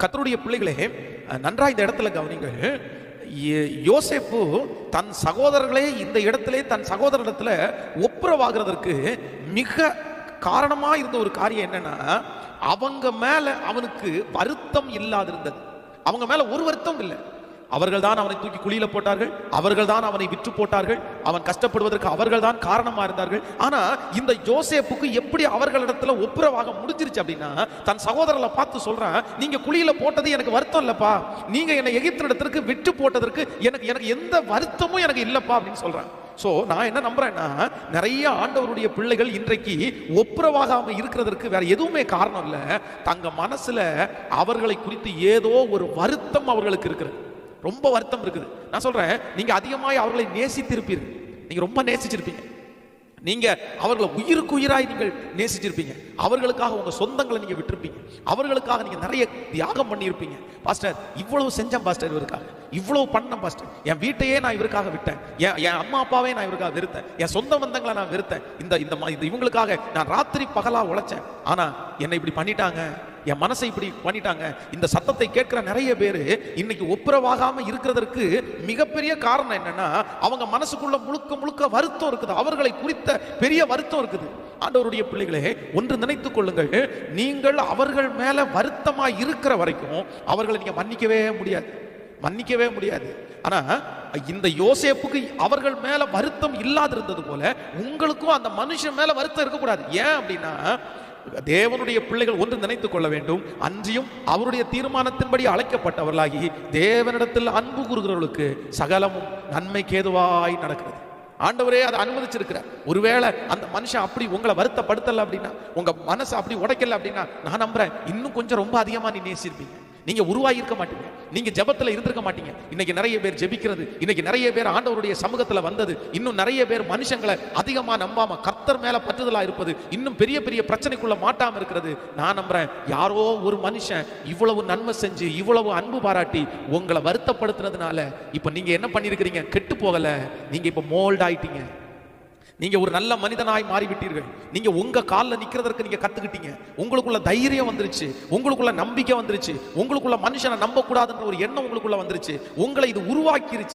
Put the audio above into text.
கர்த்தருடைய பிள்ளைகளே, நன்றா இந்த இடத்துல கவனிங்கள். யோசேப்பு தன் சகோதரர்களே இந்த இடத்திலே தன் சகோதரிடத்துல ஒப்புரவாகிறதற்கு மிக காரணமா இருந்த ஒரு காரியம் என்னன்னா, அவங்க மேல அவனுக்கு வருத்தம் இல்லாதிருந்தது. அவங்க மேல ஒரு வருத்தம் இல்லை. அவர்கள் தான் அவனை தூக்கி குழியில போட்டார்கள், அவர்கள் தான் அவனை விற்று போட்டார்கள், அவன் கஷ்டப்படுவதற்கு அவர்கள் தான் காரணமா இருந்தார்கள். ஆனா இந்த யோசேப்புக்கு எப்படி அவர்களிடத்துல ஒப்புரவாக முடிஞ்சிருச்சு அப்படின்னா, தன் சகோதரர்களை பார்த்து சொல்றான், நீங்க குழியில போட்டது எனக்கு வருத்தம் இல்லப்பா, நீங்க என்னை எகிப்திடத்திற்கு விற்று போட்டதற்கு எனக்கு எந்த வருத்தமும் எனக்கு இல்லப்பா அப்படின்னு சொல்றான். சோ நான் என்ன நம்புறேன்னா, நிறைய ஆண்டவருடைய பிள்ளைகள் இன்றைக்கு ஒப்புரவாகாம இருக்கிறதற்கு வேற எதுவுமே காரணம் இல்ல, தங்க மனசுல அவர்களை குறித்து ஏதோ ஒரு வருத்தம் அவர்களுக்கு இருக்கிறது. ரொம்ப வருத்தம் இருக்குது. நான் சொல்றேன், நீங்க அதிகமாய் அவர்களை நேசித்திருப்பீர்கள், நீங்க ரொம்ப நேசிச்சிருப்பீங்க, நீங்க அவர்களை உயிருக்கு உயிராய் நீங்கள் நேசிச்சிருப்பீங்க, அவர்களுக்காக உங்க சொந்தங்களை நீங்க விட்டுருப்பீங்க, அவர்களுக்காக நீங்க நிறைய தியாகம் பண்ணியிருப்பீங்க. பாஸ்டர் இவ்வளவு செஞ்சேன் பாஸ்டர், இவருக்காக இவ்வளவு பண்ண பாஸ்டர், என் வீட்டையே நான் இவருக்காக விட்டேன், என் அம்மா அப்பாவே நான் இவருக்காக வெறுத்தேன், என் சொந்த பந்தங்களை நான் வெறுத்தேன், இந்த இவங்களுக்காக நான் ராத்திரி பகலா உழைச்சேன், ஆனா என்னை இப்படி பண்ணிட்டாங்க, என் மனசை இப்படி பண்ணிட்டாங்க. இந்த சத்தத்தை கேட்கிற நிறைய பேர் இன்னைக்கு ஒப்புரவாகாம இருக்கிறதற்கு மிகப்பெரிய காரணம் என்னன்னா, அவங்க மனசுக்குள்ள முழுக்க முழுக்க வருத்தம் இருக்குது, அவர்களை குறித்த பெரிய வருத்தம் இருக்குது. ஆண்டவருடைய பிள்ளைகளே, ஒன்று நினைத்துக் கொள்ளுங்கள், நீங்கள் அவர்கள் மேல வருத்தமா இருக்கிற வரைக்கும் அவர்களை நீங்க மன்னிக்கவே முடியாது. ஆனா இந்த யோசேப்புக்கு அவர்கள் மேல வருத்தம் இல்லாதிருந்தது போல உங்களுக்கும் அந்த மனுஷன் மேல வருத்தம் இருக்கக்கூடாது. ஏன் அப்படின்னா, தேவனுடைய பிள்ளைகள் ஒன்று நினைத்துக் கொள்ள வேண்டும், அன்றியும் அவருடைய தீர்மானத்தின்படி அழைக்கப்பட்டவர்களாகி தேவனிடத்தில் அன்பு கூறுகிறவர்களுக்கு சகலமும் நன்மைக்கு ஏதுவாய் நடக்கிறது. ஆண்டவரே அதை அனுமதிச்சிருக்கிறார். ஒருவேளை அந்த மனுஷன் அப்படி உங்களை வருத்தப்படுத்தல அப்படின்னா, உங்க மனசை அப்படி உடைக்கல அப்படின்னா, நான் நம்புறேன் இன்னும் கொஞ்சம் ரொம்ப அதிகமா நீ நேசிருப்பீங்க, நீங்க உருவாகி இருக்க மாட்டீங்க, நீங்க ஜெபத்துல இருந்திருக்க மாட்டீங்க. இன்னைக்கு நிறைய பேர் ஜெபிக்கிறது, இன்னைக்கு நிறைய பேர் ஆண்டவருடைய சமூகத்துல வந்தது, இன்னும் நிறைய பேர் மனுஷங்களை அதிகமா நம்பாம கர்த்தர் மேல பற்றுதலா இருப்பது, இன்னும் பெரிய பெரிய பிரச்சனைக்குள்ள மாட்டாம இருக்கிறது. நான் நம்புறேன், யாரோ ஒரு மனுஷன் இவ்வளவு நன்மை செஞ்சு இவ்வளவு அன்பு பாராட்டி உங்களை வருத்தப்படுத்துறதுனால இப்ப நீங்க என்ன பண்ணிருக்கிறீங்க, கெட்டு போகல, நீங்க இப்ப மோல்ட் ஆயிட்டீங்க, நீங்க ஒரு நல்ல மனிதனாய் மாறிவிட்டீர்கள், நீங்க உங்க காலில் நிக்கிறதற்கு நீங்க கத்துக்கிட்டீங்க, உங்களுக்குள்ள தைரியம் வந்துருச்சு, உங்களுக்குள்ள நம்பிக்கை வந்துருச்சு, உங்களுக்குள்ள மனுஷனை நம்ப கூடாதுன்ற ஒரு எண்ணம் உங்களுக்குள்ள வந்துருச்சு, உங்களை இது உருவாக்கிருச்சு.